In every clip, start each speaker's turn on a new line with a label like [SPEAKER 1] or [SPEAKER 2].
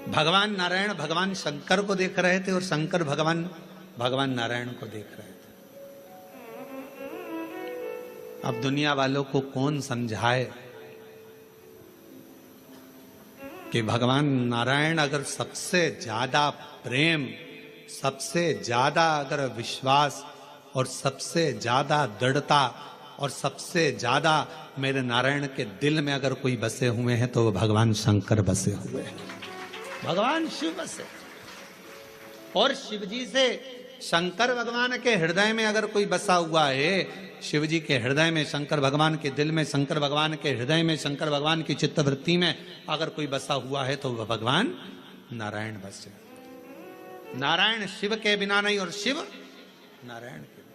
[SPEAKER 1] भगवान नारायण भगवान शंकर को देख रहे थे और शंकर भगवान नारायण को देख रहे थे। अब दुनिया वालों को कौन समझाए कि भगवान नारायण अगर सबसे ज्यादा प्रेम, सबसे ज्यादा अगर विश्वास और सबसे ज्यादा दृढ़ता और सबसे ज्यादा मेरे नारायण के दिल में अगर कोई बसे हुए हैं तो वो भगवान शंकर बसे हुए हैं, भगवान शिव बसे। और शिव जी से शंकर भगवान के हृदय में अगर कोई बसा हुआ है, शिव जी के हृदय में, शंकर भगवान के दिल में, शंकर भगवान के हृदय में, शंकर भगवान की चित्तवृत्ति में अगर कोई बसा हुआ है तो वह भगवान नारायण बसे। नारायण शिव के बिना नहीं और शिव नारायण के बिना।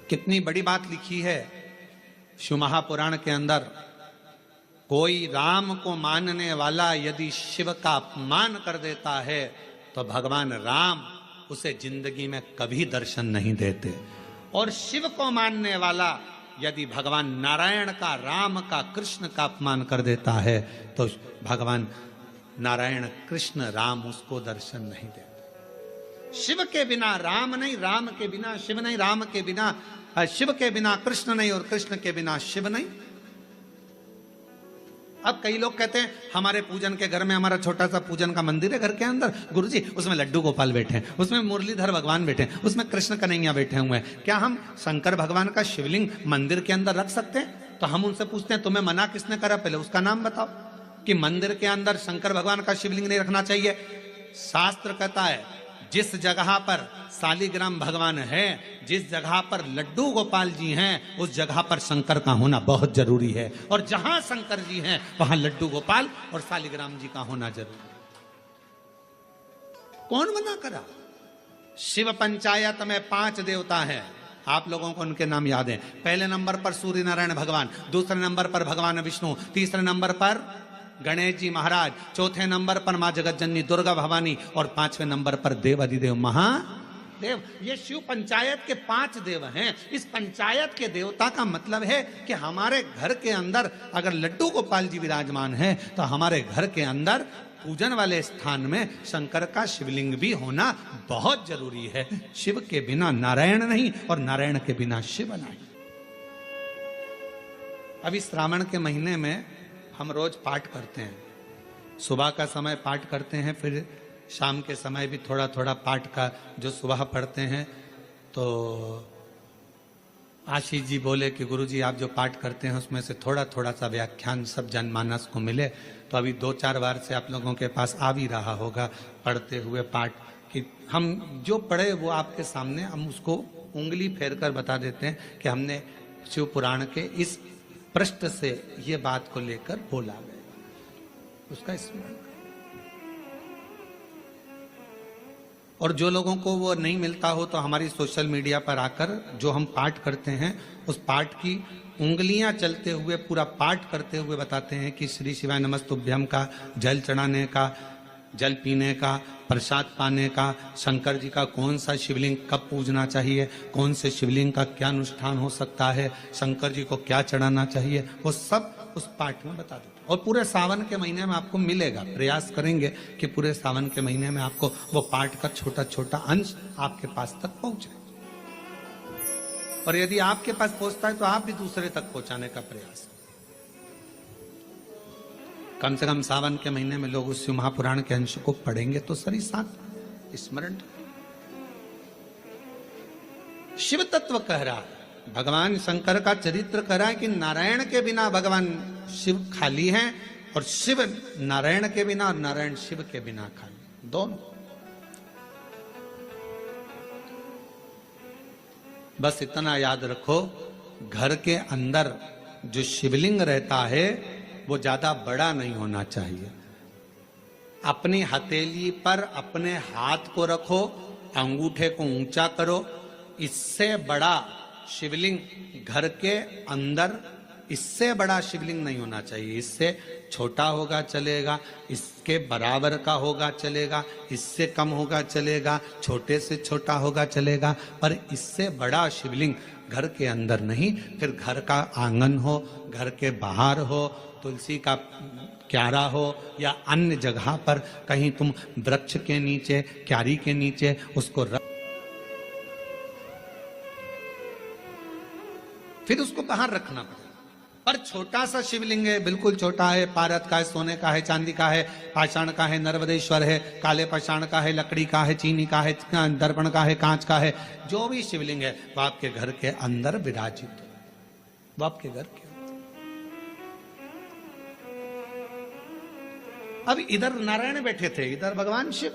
[SPEAKER 1] कितनी बड़ी बात लिखी है शिव महापुराण के अंदर। कोई राम को मानने वाला यदि शिव का अपमान कर देता है तो भगवान राम उसे जिंदगी में कभी दर्शन नहीं देते। और शिव को मानने वाला यदि भगवान नारायण का, राम का, कृष्ण का अपमान कर देता है तो भगवान नारायण, कृष्ण, राम उसको दर्शन नहीं देते। शिव के बिना राम नहीं, राम के बिना शिव नहीं, राम के बिना, शिव के बिना कृष्ण नहीं और कृष्ण के बिना शिव नहीं। अब कई लोग कहते हैं हमारे पूजन के घर में, हमारा छोटा सा पूजन का मंदिर है घर के अंदर, गुरुजी उसमें लड्डू गोपाल बैठे हैं, उसमें मुरलीधर भगवान बैठे हैं, उसमें कृष्ण कन्हैया बैठे हुए हैं, क्या हम शंकर भगवान का शिवलिंग मंदिर के अंदर रख सकते हैं? तो हम उनसे पूछते हैं तुम्हें मना किसने करा, पहले उसका नाम बताओ कि मंदिर के अंदर शंकर भगवान का शिवलिंग नहीं रखना चाहिए। शास्त्र कहता है जिस जगह पर शालिग्राम भगवान है, जिस जगह पर लड्डू गोपाल जी हैं, उस जगह पर शंकर का होना बहुत जरूरी है। और जहां शंकर जी हैं वहां लड्डू गोपाल और शालिग्राम जी का होना जरूरी है। कौन मना करा? शिव पंचायत में 5 देवता हैं, आप लोगों को उनके नाम याद हैं। पहले नंबर पर सूर्य नारायण भगवान, दूसरे नंबर पर भगवान विष्णु, तीसरे नंबर पर गणेश जी महाराज, चौथे नंबर पर मां जगत जननी दुर्गा भवानी और 5वें नंबर पर देव अधिदेव महादेव। ये शिव पंचायत के 5 देव हैं। इस पंचायत के देवता का मतलब है कि हमारे घर के अंदर अगर लड्डू गोपाल जी विराजमान है तो हमारे घर के अंदर पूजन वाले स्थान में शंकर का शिवलिंग भी होना बहुत जरूरी है। शिव के बिना नारायण नहीं और नारायण के बिना शिव नहीं। अभी श्रावण के महीने में हम रोज पाठ करते हैं, सुबह का समय पाठ करते हैं, फिर शाम के समय भी थोड़ा थोड़ा पाठ का जो सुबह पढ़ते हैं। तो आशीष जी बोले कि गुरुजी आप जो पाठ करते हैं उसमें से थोड़ा थोड़ा सा व्याख्यान सब जनमानस को मिले। तो अभी 2-4 बार से आप लोगों के पास आ भी रहा होगा पढ़ते हुए पाठ कि हम जो पढ़े वो आपके सामने हम उसको उंगली फेर कर बता देते हैं कि हमने शिव पुराण के इस पृष्ठ से ये बात को लेकर बोला गया, उसका स्मरण। और जो लोगों को वो नहीं मिलता हो तो हमारी सोशल मीडिया पर आकर जो हम पाठ करते हैं उस पाठ की उंगलियां चलते हुए पूरा पाठ करते हुए बताते हैं कि श्री शिवाय नमस्तुभ्यम का जल चढ़ाने का, जल पीने का, प्रसाद पाने का, शंकर जी का कौन सा शिवलिंग कब पूजना चाहिए, कौन से शिवलिंग का क्या अनुष्ठान हो सकता है, शंकर जी को क्या चढ़ाना चाहिए, वो सब उस पाठ में बता देते। और पूरे सावन के महीने में आपको मिलेगा, प्रयास करेंगे कि पूरे सावन के महीने में आपको वो पाठ का छोटा छोटा अंश आपके पास तक पहुंचे। और यदि आपके पास पहुंचता है तो आप भी दूसरे तक पहुंचाने का प्रयास। कम से कम सावन के महीने में लोग उस शिव महापुराण के अंश को पढ़ेंगे तो सही साथ स्मरण। शिव तत्व कह रहा है, भगवान शंकर का चरित्र कह रहा है कि नारायण के बिना भगवान शिव खाली हैं और शिव नारायण के बिना और नारायण शिव के बिना खाली, दोनों। बस इतना याद रखो, घर के अंदर जो शिवलिंग रहता है वो ज्यादा बड़ा नहीं होना चाहिए। अपनी हथेली पर अपने हाथ को रखो, अंगूठे को ऊंचा करो। इससे बड़ा शिवलिंग घर के अंदर, इससे बड़ा शिवलिंग नहीं होना चाहिए। इससे छोटा होगा चलेगा, इसके बराबर का होगा चलेगा, इससे कम होगा चलेगा, छोटे से छोटा होगा चलेगा, पर इससे बड़ा शिवलिंग घर के अंदर नहीं। फिर घर का आंगन हो, घर के बाहर हो, तुलसी का क्यारा हो या अन्य जगह पर कहीं तुम वृक्ष के नीचे, क्यारी के नीचे उसको रख, फिर उसको बाहर रखना पड़ेगा। पर छोटा सा शिवलिंग है, बिल्कुल छोटा है, पारद का है, सोने का है, चांदी का है, पाषाण का है, नर्मदेश्वर है, काले पाषाण का है, लकड़ी का है, चीनी का है, दर्पण का है, कांच का है, जो भी शिवलिंग है वो आपके घर के अंदर विराजित है, वो आपके घर के। अब इधर नारायण बैठे थे, इधर भगवान शिव।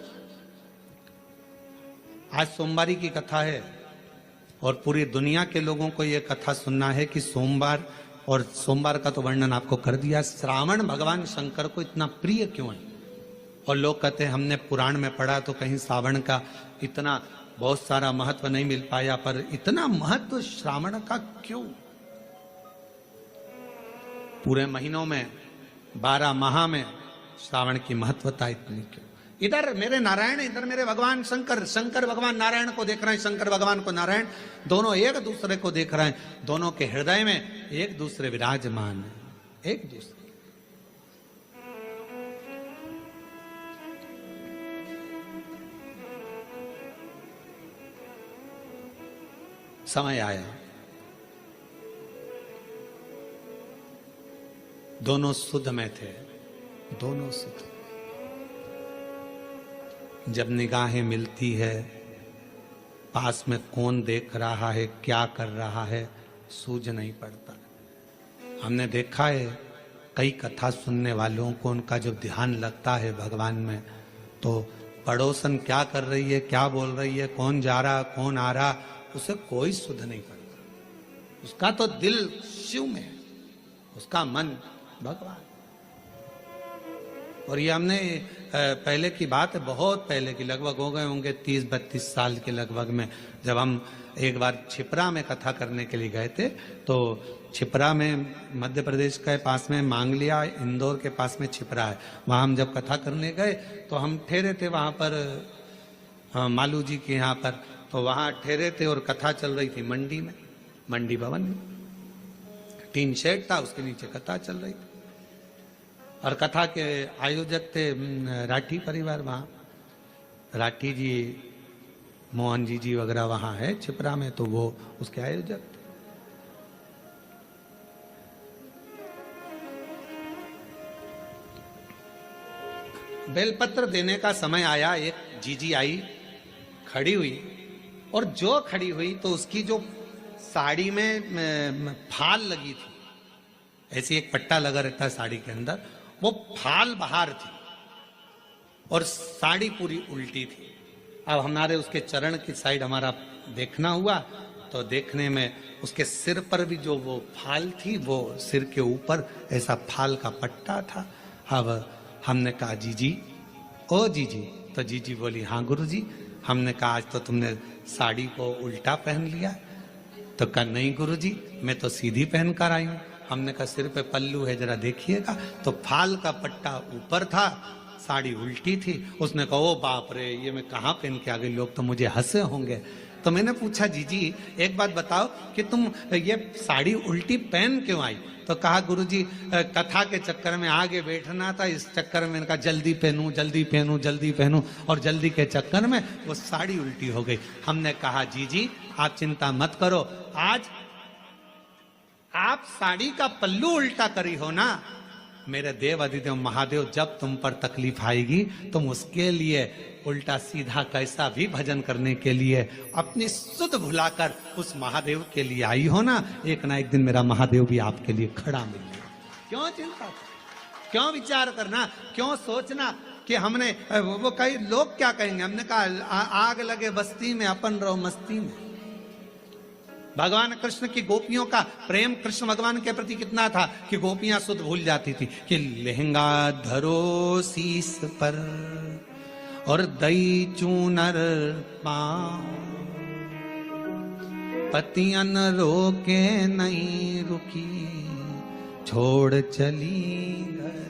[SPEAKER 1] आज सोमवारी की कथा है और पूरी दुनिया के लोगों को यह कथा सुनना है कि सोमवार, और सोमवार का तो वर्णन आपको कर दिया, श्रावण भगवान शंकर को इतना प्रिय क्यों है। और लोग कहते हैं हमने पुराण में पढ़ा तो कहीं श्रावण का इतना बहुत सारा महत्व नहीं मिल पाया, पर इतना महत्व श्रावण का क्यों? पूरे महीनों में 12 माह में श्रावण की महत्वता इतनी क्यों? इधर मेरे नारायण, इधर मेरे भगवान शंकर, शंकर भगवान नारायण को देख रहे हैं, शंकर भगवान को नारायण, दोनों एक दूसरे को देख रहे हैं, दोनों के हृदय में एक दूसरे विराजमान है, एक दूसरे। समय आया, दोनों सुध में थे, दोनों सुध। जब निगाहें मिलती है, पास में कौन देख रहा है, क्या कर रहा है, सूझ नहीं पड़ता। हमने देखा है कई कथा सुनने वालों को उनका जब ध्यान लगता है भगवान में, तो पड़ोसन क्या कर रही है, क्या बोल रही है, कौन जा रहा, कौन आ रहा, उसे कोई सुध नहीं पड़ता। उसका तो दिल शिव में है, उसका मन भगवान। और ये हमने पहले की बात है, बहुत पहले की, लगभग हो गए होंगे 30-32 साल के लगभग में, जब हम एक बार छिपरा में कथा करने के लिए गए थे। तो छिपरा में मध्य प्रदेश के पास में मांगलिया, इंदौर के पास में छिपरा है, वहाँ हम जब कथा करने गए तो हम ठहरे थे वहाँ पर मालू जी के यहाँ पर, तो वहाँ ठहरे थे और कथा चल रही थी मंडी में, मंडी भवन में। टीन शेड था, उसके नीचे कथा चल रही थी और कथा के आयोजक थे राठी परिवार, वहाँ राठी जी, मोहन जी वगैरह वहाँ है छिपरा में, तो वो उसके आयोजक थे। बेलपत्र देने का समय आया, एक जीजी आई, खड़ी हुई, और जो खड़ी हुई तो उसकी जो साड़ी में फाल लगी थी, ऐसी एक पट्टा लगा रहता है साड़ी के अंदर, वो फाल बाहर थी और साड़ी पूरी उल्टी थी। अब हमारे उसके चरण की साइड हमारा देखना हुआ, तो देखने में उसके सिर पर भी जो वो फाल थी, वो सिर के ऊपर ऐसा फाल का पट्टा था। अब हमने कहा जीजी, ओ जीजी, तो जीजी बोली हाँ गुरुजी। हमने कहा आज तो तुमने साड़ी को उल्टा पहन लिया। तो कहा नहीं गुरुजी, मैं तो सीधी पहन कर आई हूँ। हमने कहा सिर पे पल्लू है, जरा देखिएगा। तो फाल का पट्टा ऊपर था, साड़ी उल्टी थी। उसने कहा ओ बाप रे, ये मैं कहाँ पहन के आ गई, लोग तो मुझे हंसे होंगे। तो मैंने पूछा जीजी एक बात बताओ कि तुम ये साड़ी उल्टी पहन क्यों आई? तो कहा गुरुजी कथा के चक्कर में आगे बैठना था, इस चक्कर में इनका जल्दी पहनूं जल्दी पहनूं जल्दी पहनूं, और जल्दी के चक्कर में वो साड़ी उल्टी हो गई। हमने कहा जीजी आप चिंता मत करो, आज आप साड़ी का पल्लू उल्टा करी हो ना, मेरे देव अधिदेव महादेव जब तुम पर तकलीफ आएगी तुम उसके लिए उल्टा सीधा कैसा भी भजन करने के लिए अपनी सुध भुलाकर उस महादेव के लिए आई हो ना एक दिन मेरा महादेव भी आपके लिए खड़ा मिलेगा। क्यों चिंता, क्यों विचार करना, क्यों सोचना कि हमने वो कई लोग क्या कहेंगे। हमने कहा आग लगे बस्ती में अपन रहो मस्ती में। भगवान कृष्ण की गोपियों का प्रेम कृष्ण भगवान के प्रति कितना था कि गोपियां सुध भूल जाती थी कि लहंगा धरो शीस पर और दई चूनर पांव, पतियन रोके नहीं रुकी छोड़ चली घर।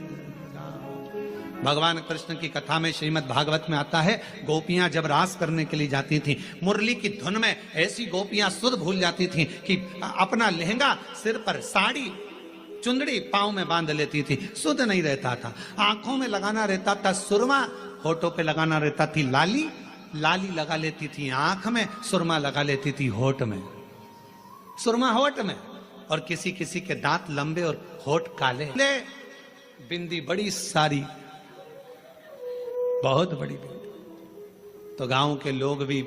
[SPEAKER 1] भगवान कृष्ण की कथा में श्रीमद् भागवत में आता है, गोपियां जब रास करने के लिए जाती थीं, मुरली की धुन में ऐसी गोपियां सुध भूल जाती थीं कि अपना लहंगा सिर पर, साड़ी चुंदड़ी पांव में बांध लेती थी, सुध नहीं रहता था। आंखों में लगाना रहता था सुरमा, होठों पे लगाना रहता थी लाली, लाली लगा लेती थी आंख में, सुरमा लगा लेती थी होठ में, सुरमा होठ में, और किसी किसी के दांत लंबे और होठ काले, बिंदी बड़ी सारी, बहुत बड़ी बिंदी। तो गांव के लोग भी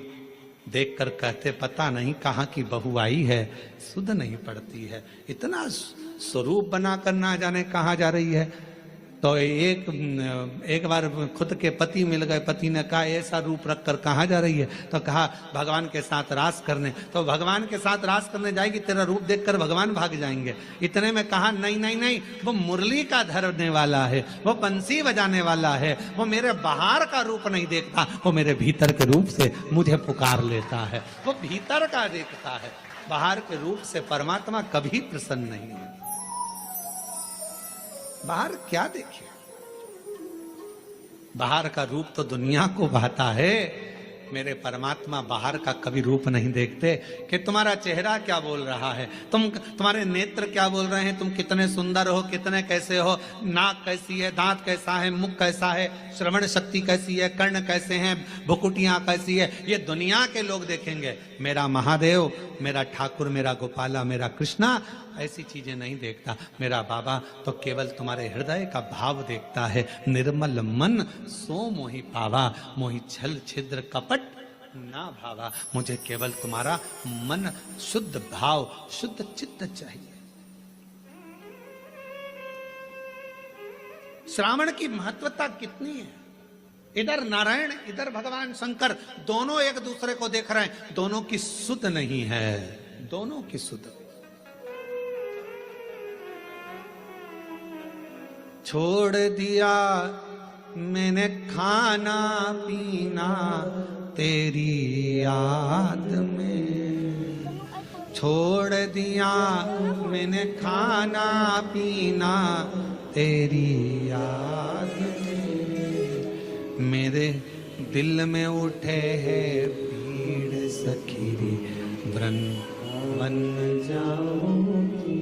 [SPEAKER 1] देखकर कहते, पता नहीं कहां की बहू आई है, सुध नहीं पड़ती है, इतना स्वरूप बनाकर ना जाने कहां जा रही है। तो एक बार खुद के पति मिल गए, पति ने कहा ऐसा रूप रखकर कहाँ जा रही है, तो कहा भगवान के साथ रास करने। तो भगवान के साथ रास करने जाएगी, तेरा रूप देखकर भगवान भाग जाएंगे। इतने में कहा नहीं नहीं नहीं, वो मुरली का धरने वाला है, वो बंसी बजाने वाला है, वो मेरे बाहर का रूप नहीं देखता, वो मेरे भीतर के रूप से मुझे पुकार लेता है, वो भीतर का देखता है, बाहर के रूप से परमात्मा कभी प्रसन्न नहीं है। बाहर क्या देखे, बाहर का रूप तो दुनिया को भाता है, मेरे परमात्मा बाहर का कभी रूप नहीं देखते कि तुम्हारा चेहरा क्या बोल रहा है, तुम्हारे नेत्र क्या बोल रहे हैं, तुम कितने सुंदर हो, कितने कैसे हो, नाक कैसी है, दांत कैसा है, मुख कैसा है, श्रवण शक्ति कैसी है, कर्ण कैसे हैं, भुकुटियां कैसी है, ये दुनिया के लोग देखेंगे। मेरा महादेव, मेरा ठाकुर, मेरा गोपाला, मेरा कृष्णा ऐसी चीजें नहीं देखता। मेरा बाबा तो केवल तुम्हारे हृदय का भाव देखता है। निर्मल मन सो मोहि पावा, मोहि छल छिद्र कपट ना भावा। मुझे केवल तुम्हारा मन, शुद्ध भाव, शुद्ध चित्त चाहिए। श्रावण की महत्वता कितनी है, इधर नारायण, इधर भगवान शंकर, दोनों एक दूसरे को देख रहे हैं, दोनों की सुध नहीं है, दोनों की सुध। छोड़ दिया मैंने खाना पीना तेरी याद में, छोड़ दिया मैंने खाना पीना तेरी याद में, मेरे दिल में उठे है पीड़ सखीरी, वृंदावन जाऊंगी,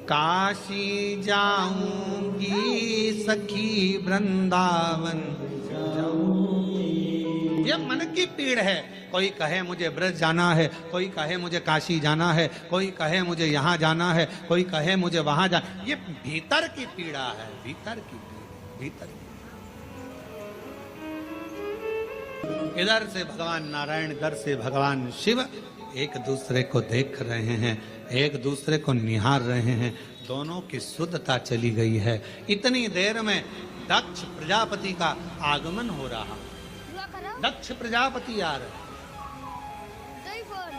[SPEAKER 1] काशी जाऊंगी सखी, वृंदावन जाऊंगी। ये मन की पीड़ है। कोई कहे मुझे ब्रज जाना है, कोई कहे मुझे काशी जाना है, कोई कहे मुझे यहाँ जाना है, कोई कहे मुझे वहां जाना। ये भीतर की पीड़ा है, भीतर की पीड़ा, भीतर की। इधर से भगवान नारायण, इधर से भगवान शिव एक दूसरे को देख रहे हैं, एक दूसरे को निहार रहे हैं, दोनों की शुद्धता चली गई है। इतनी देर में दक्ष प्रजापति का आगमन हो रहा, दक्ष प्रजापति आ रहे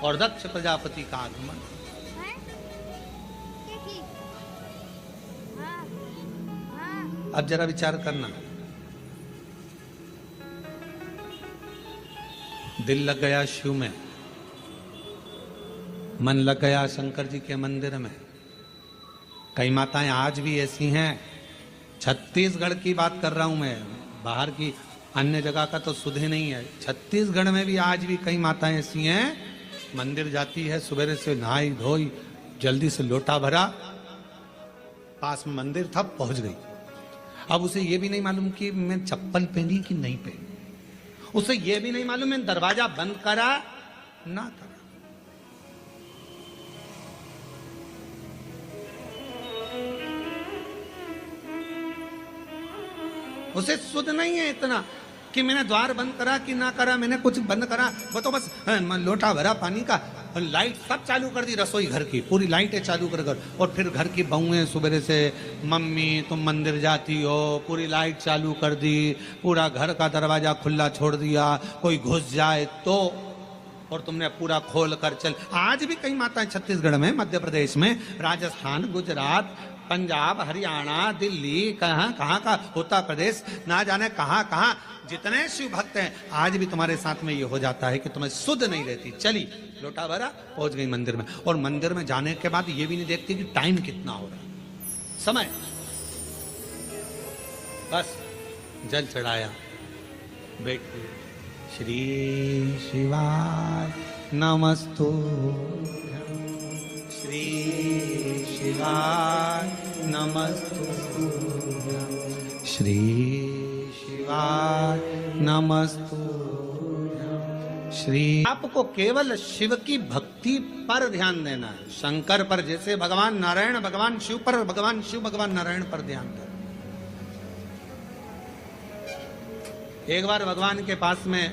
[SPEAKER 1] और दक्ष प्रजापति का आगमन। अब जरा विचार करना, दिल लग गया शिव में, मन लग गया शंकर जी के मंदिर में। कई माताएं आज भी ऐसी हैं, छत्तीसगढ़ की बात कर रहा हूं मैं, बाहर की अन्य जगह का तो सुध ही नहीं है। छत्तीसगढ़ में भी आज भी कई माताएं ऐसी हैं, मंदिर जाती है, सुबह से नहाई धोई, जल्दी से लोटा भरा, पास में मंदिर था, पहुंच गई। अब उसे ये भी नहीं मालूम कि मैं चप्पल पहनी कि नहीं पहनी, उसे ये भी नहीं मालूम मैं दरवाजा बंद करा ना करा। उसे सुध नहीं है इतना कि मैंने द्वार बंद करा कि ना करा, मैंने कुछ बंद करा, वो तो बस लोटा भरा पानी का, लाइट सब चालू कर दी, रसोई घर की पूरी लाइटें चालू कर, और फिर घर की बहुएं सुबह से, मम्मी तुम मंदिर जाती हो, पूरी लाइट चालू कर दी, पूरा घर का दरवाजा खुला छोड़ दिया, कोई घुस जाए तो, और तुमने पूरा खोल कर चल। आज भी कई माताएं छत्तीसगढ़ में, मध्य प्रदेश में, राजस्थान, गुजरात, पंजाब, हरियाणा, दिल्ली, कहाँ कहाँ का, उत्तर प्रदेश, ना जाने कहाँ कहाँ जितने शिव भक्त हैं, आज भी तुम्हारे साथ में ये हो जाता है कि तुम्हें सुध नहीं रहती। चली लोटा भरा, पहुंच गई मंदिर में, और मंदिर में जाने के बाद ये भी नहीं देखती कि टाइम कितना हो रहा है, समय बस जल चढ़ाया, बैठे। श्री शिवाय नमस्तुभ्यं, श्री शिवाय नमस्तुभ्यं, श्री शिवाय नमस्तुभ्यं, श्री। आपको केवल शिव की भक्ति पर ध्यान देना है, शंकर पर जैसे भगवान नारायण भगवान शिव पर, भगवान शिव भगवान नारायण पर ध्यान देना। एक बार भगवान के पास में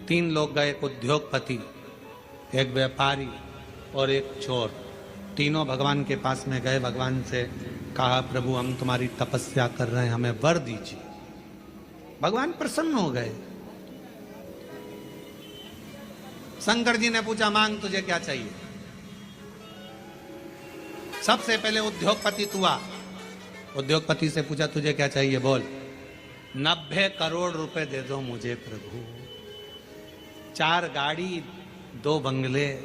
[SPEAKER 1] 3 लोग गए, एक उद्योगपति, एक व्यापारी और एक चोर। तीनों भगवान के पास में गए, भगवान से कहा प्रभु हम तुम्हारी तपस्या कर रहे हैं, हमें वर दीजिए। भगवान प्रसन्न हो गए। शंकर जी ने पूछा मांग तुझे क्या चाहिए। सबसे पहले उद्योगपति तू आ। उद्योगपति से पूछा तुझे क्या चाहिए, बोल। 90 करोड़ रुपए दे दो मुझे प्रभु, 4 गाड़ी, 2 बंगले,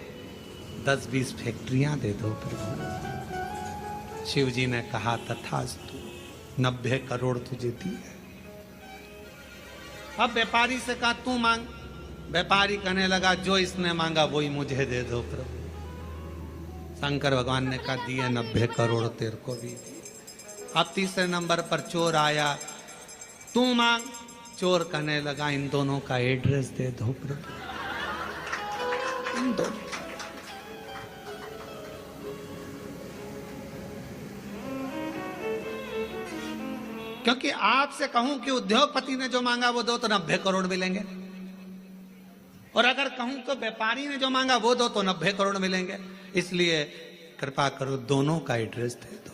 [SPEAKER 1] 10-20 फैक्ट्रियां दे दो प्रभु। शिव जी ने कहा तथास्तु, 90 करोड़ तुझे दिए। अब व्यापारी से कहा तू मांग। व्यापारी कहने लगा जो इसने मांगा वही मुझे दे दो प्रभु। शंकर भगवान ने कहा दिए 90 करोड़ तेरे को भी। अब तीसरे नंबर पर चोर आया, तू मांग। चोर कहने लगा इन दोनों का एड्रेस दे दो प्रभु, इन दोनों। क्योंकि आपसे कहूं कि उद्योगपति ने जो मांगा वो दो तो 90 करोड़ मिलेंगे, और अगर कहूं तो व्यापारी ने जो मांगा वो दो तो 90 करोड़ मिलेंगे। इसलिए कृपा करो दोनों का एड्रेस दे दो।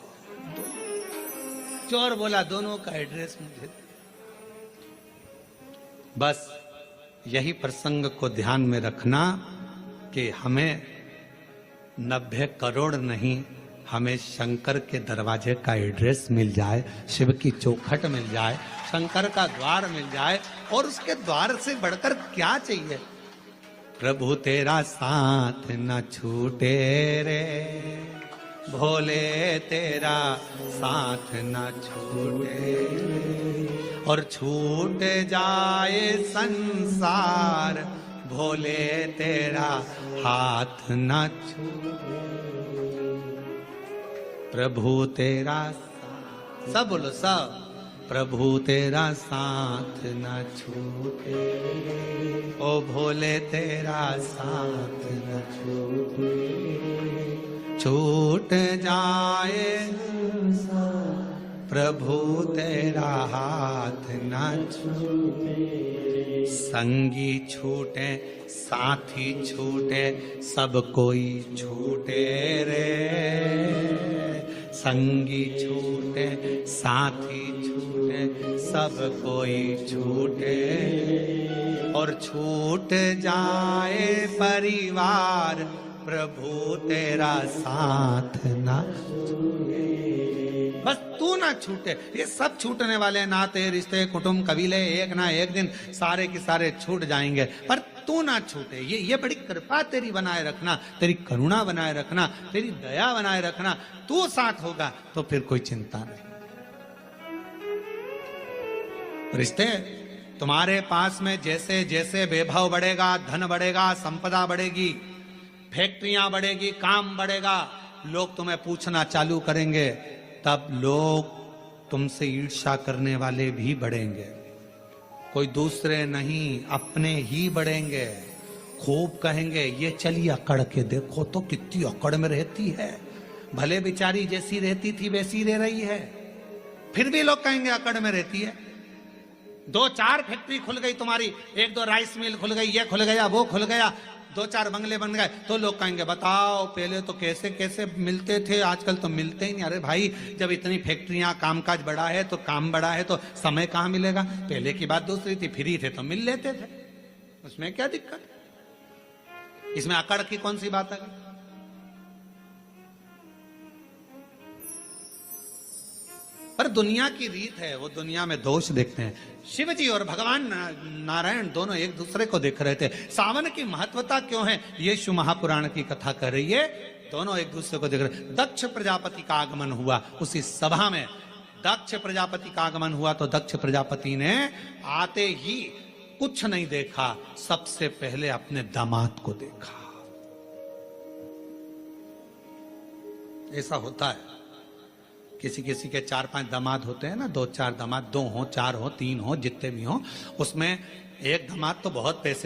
[SPEAKER 1] चोर बोला दोनों का एड्रेस मुझे दे। बस यही प्रसंग को ध्यान में रखना कि हमें 90 करोड़ नहीं, हमें शंकर के दरवाजे का एड्रेस मिल जाए, शिव की चौखट मिल जाए, शंकर का द्वार मिल जाए, और उसके द्वार से बढ़कर क्या चाहिए। प्रभु तेरा साथ न छूटे रे भोले, तेरा साथ न छूटे, और छूट जाए संसार भोले तेरा हाथ न छूटे। प्रभु तेरा सब बोलो सब, प्रभु तेरा साथ न छूटे, ओ भोले तेरा साथ न छूटे, छूट जाए प्रभु तेरा हाथ न छूटे। संगी छूटे साथी छूटे सब कोई छूटे रे, संगी छूटे साथी छूटे सब कोई छूटे, और छूट जाए परिवार प्रभु तेरा साथ ना छूटे। बस तू ना छूटे। ये सब छूटने वाले नाते रिश्ते कुटुंब कबीले एक ना एक दिन सारे के सारे छूट जाएंगे, पर तू ना छूटे। ये बड़ी कृपा तेरी बनाए रखना, तेरी करुणा बनाए रखना, तेरी दया बनाए रखना। तू साथ होगा तो फिर कोई चिंता नहीं। रिश्ते तुम्हारे पास में जैसे जैसे वैभव बढ़ेगा, धन बढ़ेगा, संपदा बढ़ेगी, फैक्ट्रियां बढ़ेगी, काम बढ़ेगा, लोग तुम्हें पूछना चालू करेंगे, तब लोग तुमसे ईर्ष्या करने वाले भी बढ़ेंगे। कोई दूसरे नहीं, अपने ही बढ़ेंगे। खूब कहेंगे ये चलिए अकड़ के देखो तो कितनी अकड़ में रहती है, भले बेचारी जैसी रहती थी वैसी रह रही है। फिर भी लोग कहेंगे अकड़ में रहती है। 2-4 फैक्ट्री खुल गई तुम्हारी, 1-2 राइस मिल खुल गई, ये खुल गया वो खुल गया, 2-4 बंगले बन गए, तो लोग कहेंगे बताओ पहले तो कैसे कैसे मिलते थे, आजकल तो मिलते ही नहीं। अरे भाई जब इतनी फैक्ट्रियां, कामकाज बढ़ा है तो काम बढ़ा है तो समय कहाँ मिलेगा। पहले की बात दूसरी थी, फ्री थे तो मिल लेते थे, उसमें क्या दिक्कत। इसमें अकड़ की कौन सी बात है। पर दुनिया की रीत है, वो दुनिया में दोष देखते हैं। शिव जी और भगवान नारायण दोनों एक दूसरे को देख रहे थे। सावन की महत्वता क्यों है ये शिव महापुराण की कथा कर रही है। दोनों एक दूसरे को देख रहे। दक्ष प्रजापति का आगमन हुआ, उसी सभा में दक्ष प्रजापति का आगमन हुआ तो दक्ष प्रजापति ने आते ही कुछ नहीं देखा, सबसे पहले अपने दामाद को देखा। ऐसा होता है, किसी किसी के 4-5 दामाद होते हैं ना, 2-4 दामाद, 2 हो, 4 हो, 3 हो, जितने भी हो, उसमें एक दामाद तो बहुत पैसे